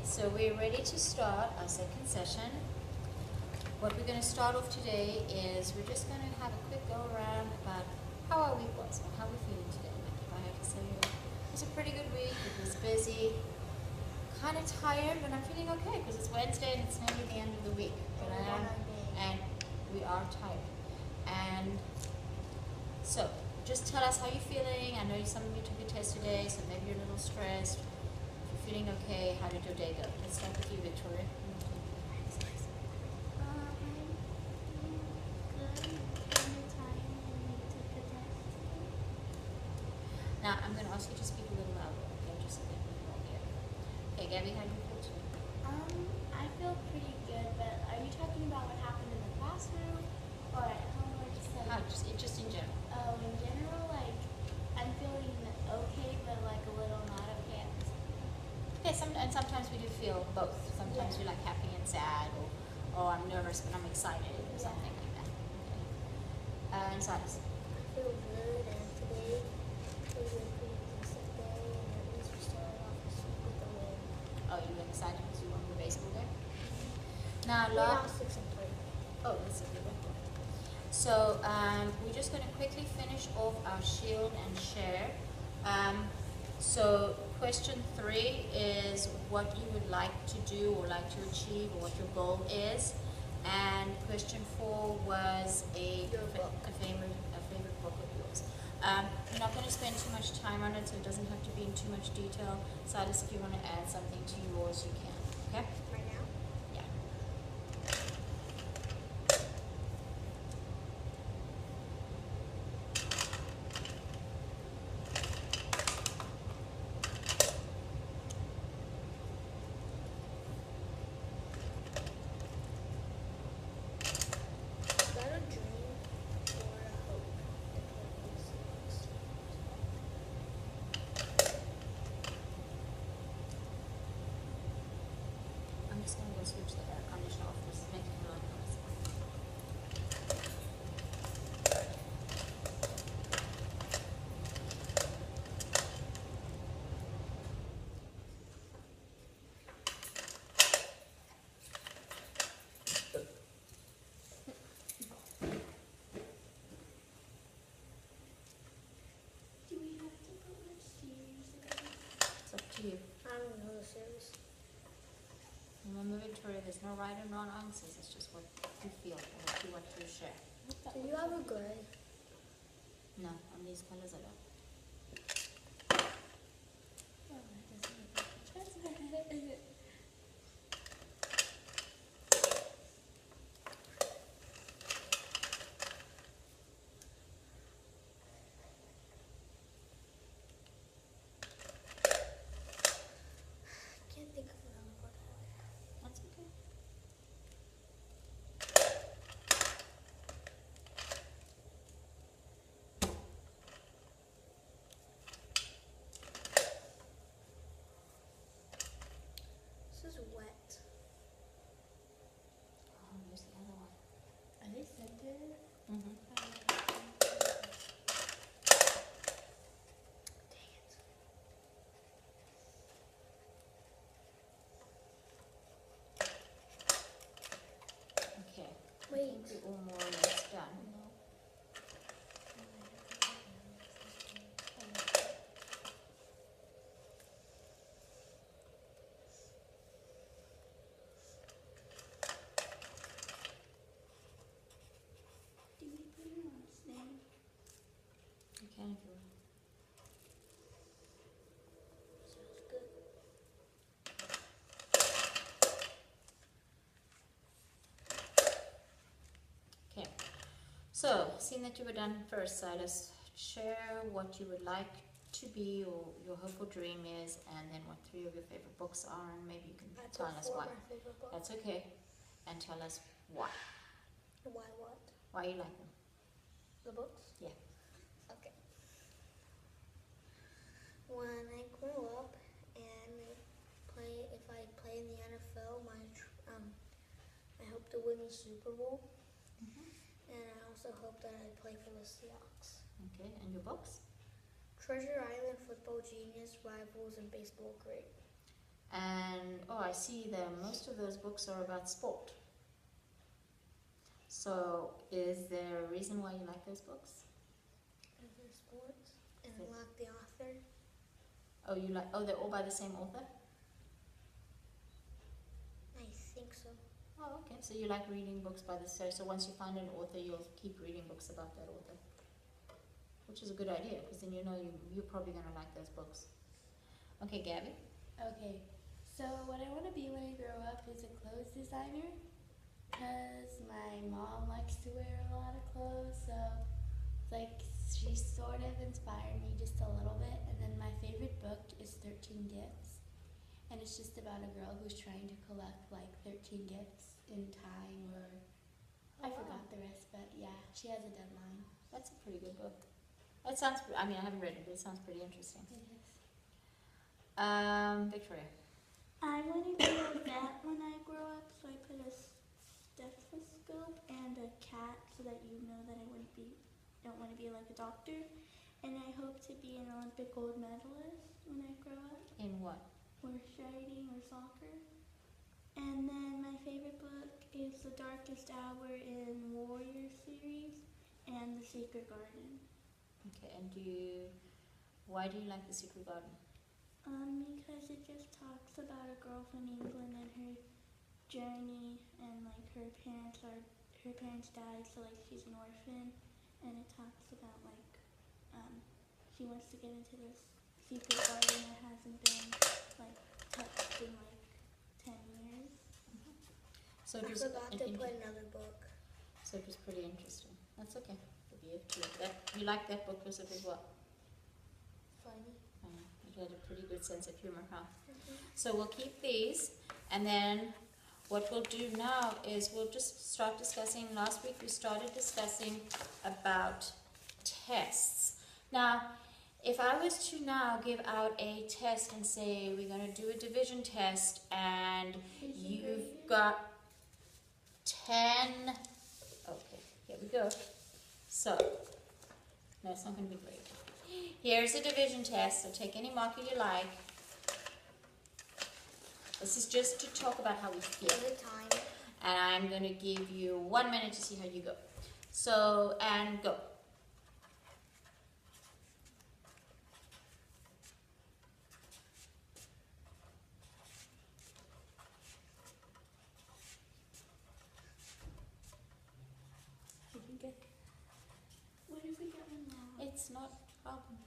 So we're ready to start our second session. What we're going to start off today is we're just going to have a quick go around about how our week was, or how we're feeling today. Like if I had to say it was a pretty good week, it was busy, kind of tired, but I'm feeling okay because it's Wednesday and it's nearly the end of the week. But and we are tired. And so just tell us how you're feeling. I know some of you took a test today, so maybe you're a little stressed. If you're feeling okay, how did your day go? Let's start with you, Victoria. Now, I'm going to ask you to speak a little louder, okay, just so that we can all hear. Okay, Gabby, how do you feel today? I feel pretty good, but are you talking about what happened in the classroom or at home or just like? Just in general. Oh, in general, like, I'm feeling okay, but like a little not okay at the same time. Okay, and sometimes we do feel both. Sometimes we're like happy and sad, or I'm nervous but I'm excited, or something like that. Okay. And Silas? I feel good, and today was a pretty decent day, and at least we started off this week with a win. Oh, you're excited because you won the baseball game? Now, We're now 6-3. oh, that's a good one. So we're just going to quickly finish off our shield and share. So question 3 is what you would like to do or like to achieve or what your goal is. And question 4 was a favorite book of yours. We're not going to spend too much time on it, so it doesn't have to be in too much detail. Silas, if you want to add something to yours, you can. Okay? Right now? Yeah. Is that a dream or a hope? I'm just going to go switch the air conditioner off. This is making a lot of noise. Do we have to put which series again? It's up to you. I don't know the series. Remember, Victoria, there's no right and wrong answers. It's just what you feel or what you want to share. Do you have a gray? No, on these colors I don't. Oh, that doesn't make a difference. I can't think of another book. That's okay. This is wet. Oh, here's the other one. Are they scented? Mm-hmm. Dang it. Okay. I Wait. think we're all more or less done. Do we put your mom's name? You can if you want. Sounds good. Okay. So, seeing that you were done first, Silas, share what you would like to be or your hope or dream is, and then what 3 of your favorite books are, and maybe you can I tell put us 4 why. my favorite book. That's okay. And tell us why. Why what? Why you like them. The books? Yeah. Okay. When I grow up and if I play in the NFL, I hope to win the Super Bowl. And I also hope that I play for the Seahawks. Okay, and your books? Treasure Island, Football Genius, Rivals, and Baseball Great. And oh, I see that most of those books are about sport. So, is there a reason why you like those books? Because they're sports, and I like the author. Oh, you like? Oh, they're all by the same author. I think so. Oh, okay. So you like reading books by the same. So once you find an author, you'll keep reading books about that author, which is a good idea because then you know you're probably gonna like those books. Okay, Gabby. Okay, so what I want to be when I grow up is a clothes designer, because my mom likes to wear a lot of clothes, so like she sort of inspired me just a little bit. And then my favorite book is 13 Gifts, and it's just about a girl who's trying to collect like 13 gifts in time, or I forgot the rest, but yeah, she has a deadline. That's a pretty good book. It sounds. I mean, I haven't read it, but it sounds pretty interesting. It is. Victoria. I want to be a vet when I grow up, so I put a stethoscope and a cat so that you know that I don't want to be like a doctor. And I hope to be an Olympic gold medalist when I grow up. In what? Horse riding or soccer. And then my favorite book is The Darkest Hour in Warrior series and The Secret Garden. Okay, and why do you like The Secret Garden? Because it just talks about a girl from England and her journey, and like her parents died, so like she's an orphan, and it talks about like she wants to get into this secret garden that hasn't been like touched in like 10 years. So I forgot to put another book. So it was pretty interesting. That's okay. You like that book because it was what? Funny. It had a pretty good sense of humor, huh? So we'll keep these, and then what we'll do now is we'll just start discussing. Last week we started discussing about tests. Now, if I was to now give out a test and say we're going to do a division test, and you've got 10. Okay, here we go. So, no, it's not going to be great. Here's a division test, so take any marker you like. This is just to talk about how we feel. Give it time. And I'm going to give you 1 minute to see how you go. So, and go. What if we get one wrong? It's not a problem.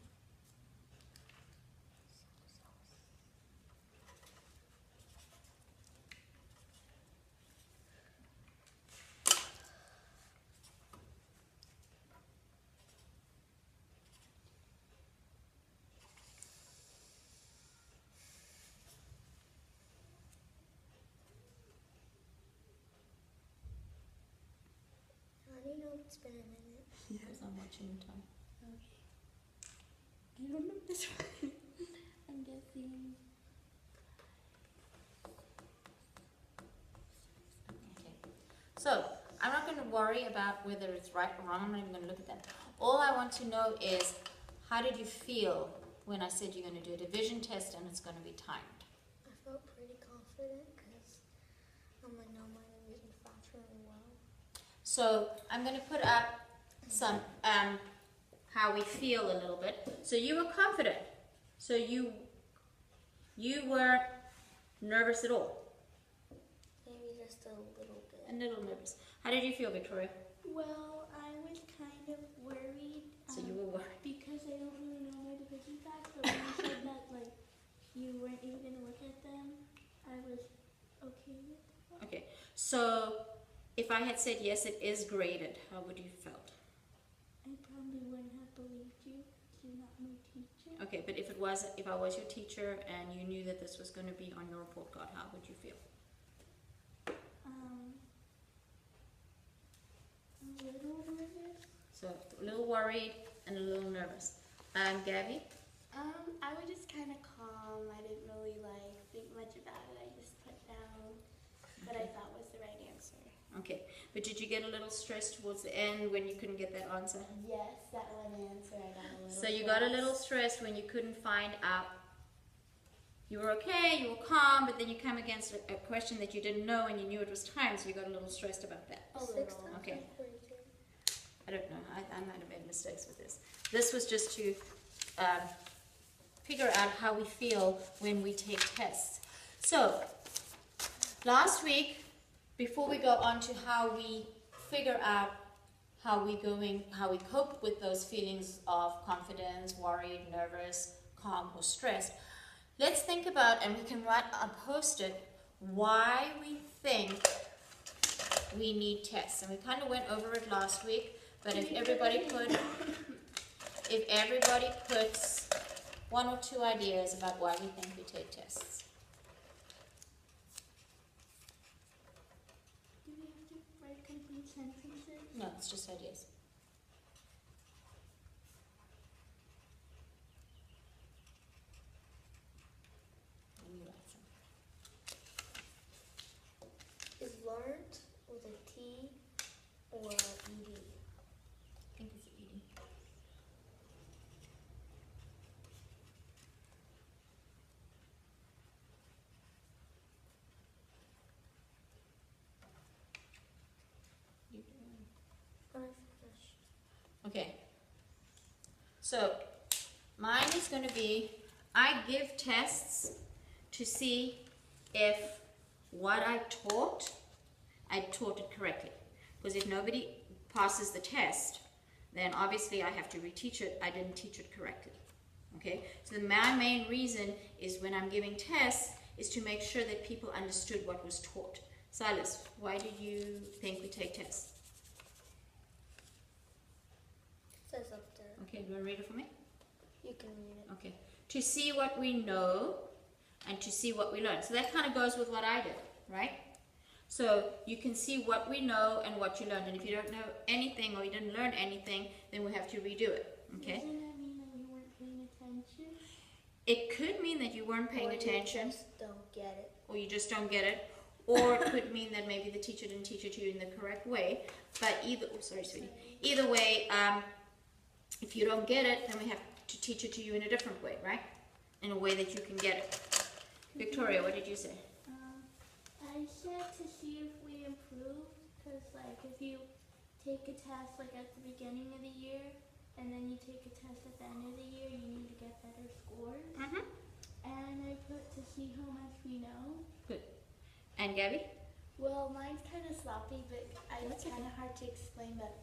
How do you know it's been a minute? Because I'm watching your time. Okay. I don't know this one. I'm guessing. Okay. So, I'm not going to worry about whether it's right or wrong. I'm not even going to look at that. All I want to know is, how did you feel when I said you're going to do a division test and it's going to be timed? I felt pretty confident because I know my reading facts really well. So I'm going to put up some how we feel a little bit. So you were confident. So you weren't nervous at all. Maybe just a little bit. A little nervous. How did you feel, Victoria? Well, I was kind of worried. So you were worried. Because I don't really know my division facts, but when you said that like you weren't even going to look at them, I was okay with that. Okay. So if I had said yes, it is graded, how would you felt? I probably wouldn't have believed you because you're not my teacher. Okay, but if I was your teacher and you knew that this was going to be on your report card, how would you feel? A little nervous. So a little worried and a little nervous. Gabby? I was just kind of calm. I didn't really think much about it. I just put down what I thought was the right answer. Okay, but did you get a little stressed towards the end when you couldn't get that answer? Yes, that one answer I got a little. So you got a little stressed when you couldn't find out you were okay, you were calm, but then you come against a question that you didn't know and you knew it was time, so you got a little stressed about that. A 6 little. times Okay. is pretty good. I don't know. I might have made mistakes with this. This was just to figure out how we feel when we take tests. So, last week, before we go on to how we figure out how we cope with those feelings of confidence, worried, nervous, calm, or stressed, let's think about, and we can write on post-it, why we think we need tests. And we kind of went over it last week, but if everybody puts 1 or 2 ideas about why we think we take tests. Do we have to write complete sentences? No, it's just ideas. Let me write some. Is learned with a T or a ED? I think it's eating. When I finish. Okay. So, mine is going to be, I give tests to see if what I taught it correctly. Because if nobody passes the test, then obviously I have to reteach it. I didn't teach it correctly. Okay? So my main reason is when I'm giving tests is to make sure that people understood what was taught. Silas, why do you think we take tests? It says up there. Okay, do you want to read it for me? You can read it. Okay. To see what we know and to see what we learn. So that kind of goes with what I did, right? So you can see what we know and what you learned. And if you don't know anything or you didn't learn anything, then we have to redo it. Okay? Doesn't that mean that we weren't paying attention? It could mean that you weren't paying Or attention, You just don't get it. or you just don't get it, or it could mean that maybe the teacher didn't teach it to you in the correct way. But either, oh, sorry, sweetie. Either way, if you don't get it, then we have to teach it to you in a different way, right? In a way that you can get it. Victoria, what did you say? I said to see if we improve, because like if you take a test like at the beginning of the year, and then you take a test at the end of the year, you need to get better scores. Mm-hmm. And I put to see how much we know. Good. And Gabby? Well, mine's kind of sloppy, but it's kind of hard to explain. But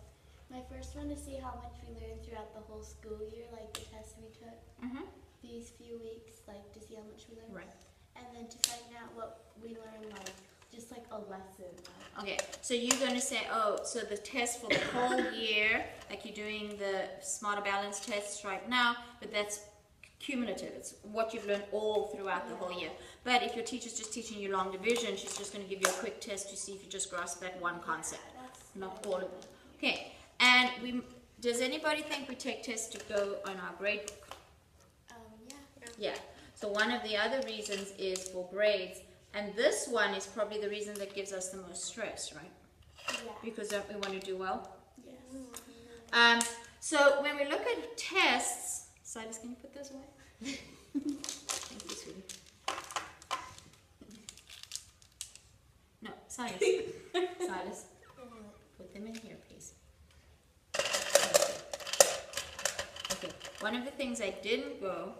my first one to see how much we learned throughout the whole school year, like the tests we took Mm-hmm. these few weeks, like to see how much we learned. Right. And then to find out what we learned, like just like a lesson. Okay, so you're going to say, oh, so the test for the whole year, like you're doing the Smarter Balance tests right now, but that's cumulative. It's what you've learned all throughout the whole year. But if your teacher's just teaching you long division, she's just going to give you a quick test to see if you just grasp that one concept, not all of it. Okay, and does anybody think we take tests to go on our grade book? Yeah. Yeah. So one of the other reasons is for grades, and this one is probably the reason that gives us the most stress, right? Yeah. Because don't we want to do well? Yes. So when we look at tests, Silas, can you put those away? Thank you, sweetie. No, Silas. Silas, put them in here, please. Okay, one of the things I didn't go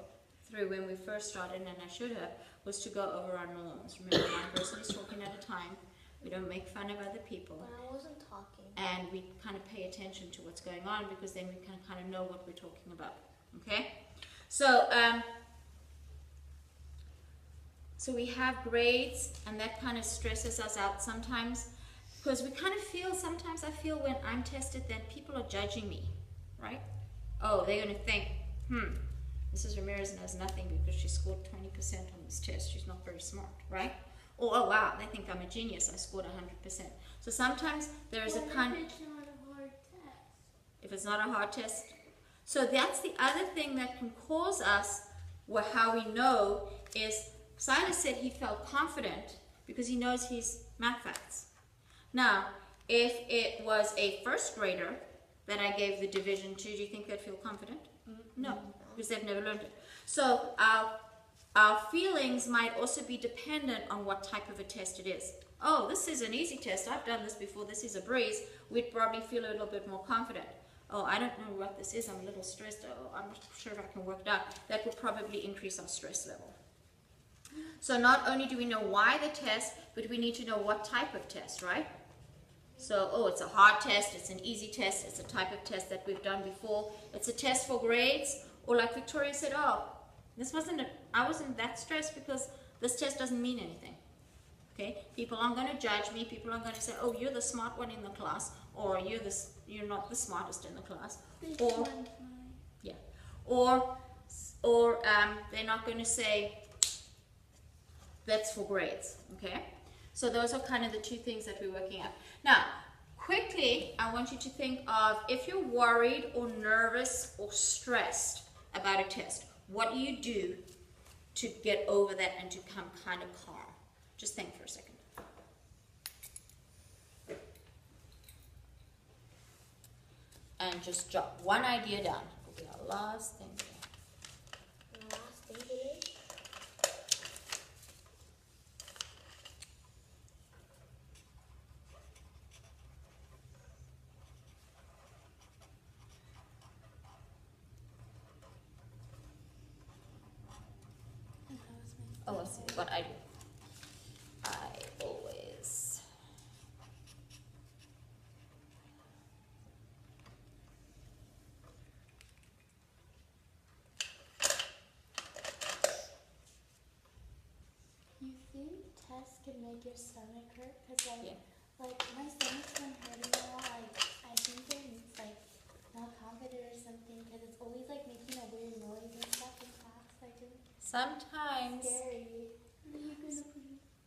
through when we first started, and I should have, was to go over our norms. Remember, one person is talking at a time. We don't make fun of other people. But I wasn't talking. And we kind of pay attention to what's going on, because then we can kind of know what we're talking about. Okay? So, so we have grades, and that kind of stresses us out sometimes, because we kind of feel, sometimes I feel when I'm tested that people are judging me, right? Oh, they're going to think, Mrs. Ramirez knows nothing because she scored 20% on this test. She's not very smart, right? Or, oh wow, they think I'm a genius. I scored 100%. So sometimes there is a kind of... If it's not a hard test. If it's not a hard test. So that's the other thing that can cause us, how we know, is Silas said he felt confident because he knows his math facts. Now, if it was a first grader that I gave the division to, do you think they'd feel confident? No, because they've never learned it. So our feelings might also be dependent on what type of a test it is. Oh, this is an easy test. I've done this before. This is a breeze. We'd probably feel a little bit more confident. Oh, I don't know what this is. I'm a little stressed. Oh, I'm not sure if I can work it out. That will probably increase our stress level. So not only do we know why the test, but we need to know what type of test, right? So, oh, it's a hard test. It's an easy test. It's a type of test that we've done before. It's a test for grades. Or like Victoria said, oh, I wasn't that stressed because this test doesn't mean anything. Okay, people aren't going to judge me. People aren't going to say, "Oh, you're the smart one in the class," or "You're not the smartest in the class," or yeah, or they're not going to say that's for grades. Okay, so those are kind of the two things that we're working at. Now, quickly, I want you to think of if you're worried or nervous or stressed about a test, what do you do to get over that and to become kind of calm? Just think for a second. And just jot one idea down. It'll be our last thing here. The last thing today. Oh, I see what I do. I always You think tests can make your stomach hurt? Because Yeah. like my stomach's been hurting now. Like I think it's like not confident or something because it's always like making a weird noise and stuff in class. Like it's sometimes. scary.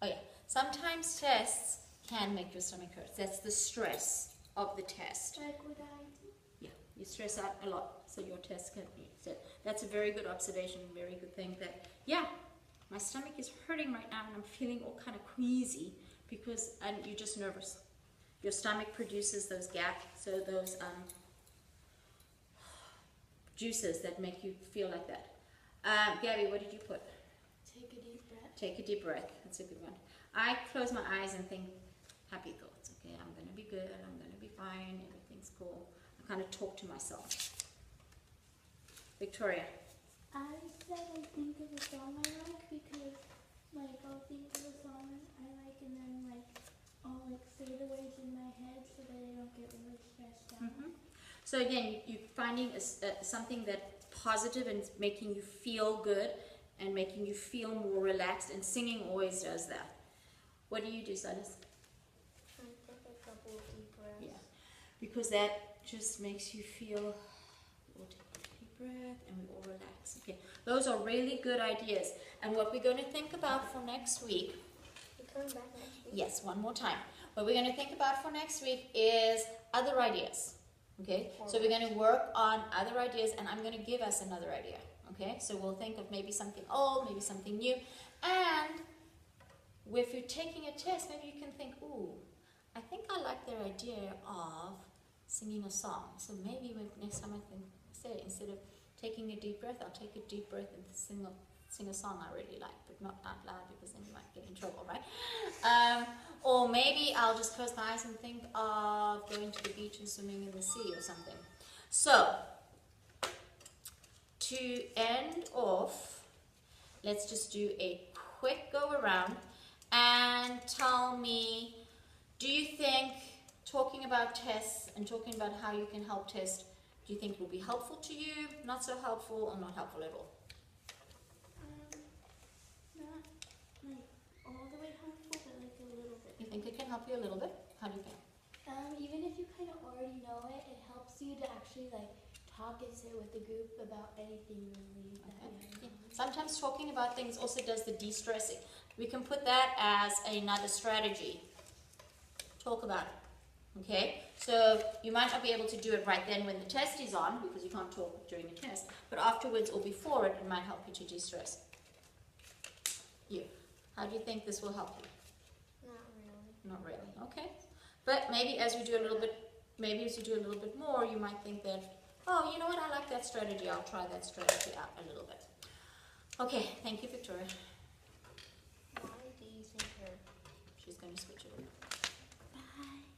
Oh yeah. Sometimes tests can make your stomach hurt. That's the stress of the test. Like what I do. Yeah, you stress out a lot, so your test can be set. That's a very good observation, very good thing that, yeah, my stomach is hurting right now and I'm feeling all kind of queasy because you're just nervous. Your stomach produces those those juices that make you feel like that. Gabby, what did you put? Take a deep breath. Take a deep breath. That's a good one. I close my eyes and think happy thoughts. Okay, I'm going to be good. I'm going to be fine. Everything's cool. I kind of talk to myself. Victoria. I said I think of a song I like because like I'll think of a song I like and then like I'll like say the words in my head so that I don't get really stressed out. So again, you're finding something that's positive and making you feel good and making you feel more relaxed, and singing always does that. What do you do, Silas? I take a couple of deep breaths. Yeah, because that just makes you feel, we'll take a deep breath and we all relax. Okay, those are really good ideas. And what we're going to think about for next week, You coming back next week? yes, one more time. What we're going to think about for next week is other ideas. Okay, so we're going to work on other ideas, and I'm going to give us another idea. Okay, so we'll think of maybe something old, maybe something new, and if you're taking a test, maybe you can think, ooh, I think I like their idea of singing a song. So maybe next time I can say, instead of taking a deep breath, I'll take a deep breath and sing a song I really like, but not out loud because then you might get in trouble, right? Or maybe I'll just close my eyes and think of going to the beach and swimming in the sea or something. So, to end off, let's just do a quick go around and tell me, do you think talking about tests and talking about how you can help test, do you think will be helpful to you, not so helpful, or not helpful at all? Not like all the way helpful, but like a little bit. You think it can help you a little bit? How do you think? Even if you kind of already know it, it helps you to actually like talk and sit with the group about anything really that Okay. Yeah. Sometimes talking about things also does the de-stressing. We can put that as another strategy. Talk about it. Okay? So you might not be able to do it right then when the test is on because you can't talk during the test, but afterwards or before it, it might help you to de-stress. You. How do you think this will help you? Not really. Not really. Okay. But maybe as you do a little bit more, you might think that, oh, you know what, I like that strategy. I'll try that strategy out a little bit. Okay, thank you, Victoria. Why do you think her? She's going to switch it over. Bye.